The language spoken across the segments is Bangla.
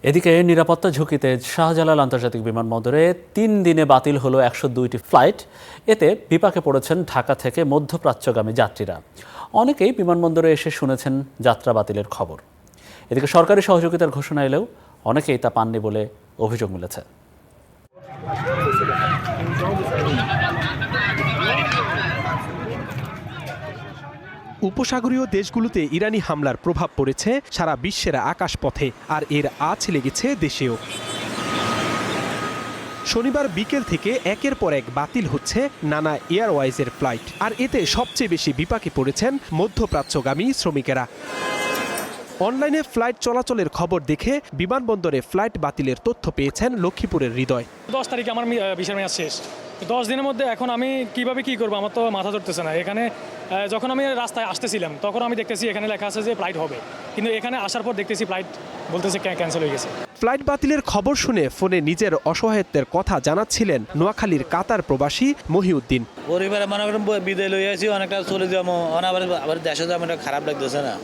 এদিকে নিরাপত্তা ঝুঁকিতে শাহজালাল আন্তর্জাতিক বিমানবন্দরে ৩ দিনে বাতিল হলো ১০২টি ফ্লাইট। এতে বিপাকে পড়েছেন ঢাকা থেকে মধ্যপ্রাচ্যগামী যাত্রীরা। অনেকেই বিমানবন্দরে এসে শুনেছেন যাত্রা বাতিলের খবর। এদিকে সরকারি সহযোগিতার ঘোষণা এলেও অনেকেই তা পাননি বলে অভিযোগ মিলেছে। উপসাগরীয় দেশগুলোতে ইরানি হামলার প্রভাব পড়েছে সারা বিশ্বের আকাশপথে, আর এর আঁচ লেগেছে দেশেও। শনিবার বিকেল থেকে একের পর এক বাতিল হচ্ছে নানা এয়ারওয়েজের ফ্লাইট, আর এতে সবচেয়ে বেশি বিপাকে পড়েছেন মধ্যপ্রাচ্যগামী শ্রমিকেরা। অনলাইনে ফ্লাইট চলাচলের খবর দেখে বিমানবন্দরে ফ্লাইট বাতিলের তথ্য পেয়েছেন লক্ষ্মীপুরের হৃদয়। 10 তারিখে আমার ভিসার মেয়াদ শেষ। 10 দিনের মধ্যে এখন আমি কিভাবে কি করবো আমার তো মাথা ধরতেছে না। এখানে যখন আমি রাস্তায় আসতেছিলাম তখন আমি দেখতেছি এখানে লেখা আছে যে ফ্লাইট হবে, কিন্তু এখানে আসার পর দেখতেছি ফ্লাইট বলতেছে ক্যান্সেল হয়ে গেছে। ফ্লাইট বাতিলের খবর শুনে ফোনে নিজের অসহায়ত্বের কথা জানাচ্ছিলেন নোয়াখালীর কাতার প্রবাসী মহিউদ্দিন। পরিবারে মানে বিদায় লই আছি, অনেকটা চলে যাবো, আবার দেশে যাবো, এটা খারাপ লাগতেছে না।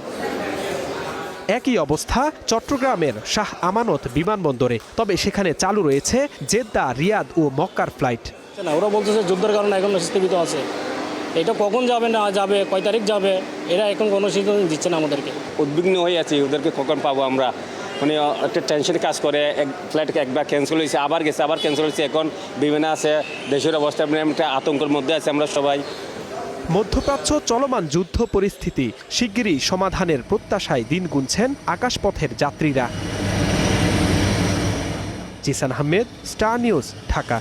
একই অবস্থা চট্টগ্রামের শাহ আমানত বিমানবন্দরে, তবে সেখানে চালু রয়েছে জেদ্দা, রিয়াদ ও মক্কার ফ্লাইট। ওরা বলতেছে যুদ্ধের কারণে এখন স্থগিত আছে, এটা কখন যাবে না যাবে, কয় তারিখ যাবে, এরা এখন কোনো সিদ্ধান্ত দিচ্ছে না আমাদেরকে। উদ্বিগ্ন হয়ে আছি, ওদেরকে কখন পাবো আমরা, মানে একটা টেনশন কাজ করে। এক ফ্লাইট একবার ক্যান্সেল হয়েছে, আবার গেছে, আবার ক্যান্সেল হয়েছে, এখন বিভিন্ন আছে দেশের অবস্থা, মানে একটা আতঙ্কের মধ্যে আছে আমরা সবাই। মধ্যপ্রাচ্য চলমান যুদ্ধ পরিস্থিতি শিগগিরই সমাধানের প্রত্যাশায় দিন গুনছেন আকাশপথের যাত্রীরা। Zisan Ahmed, Star News, Dhaka.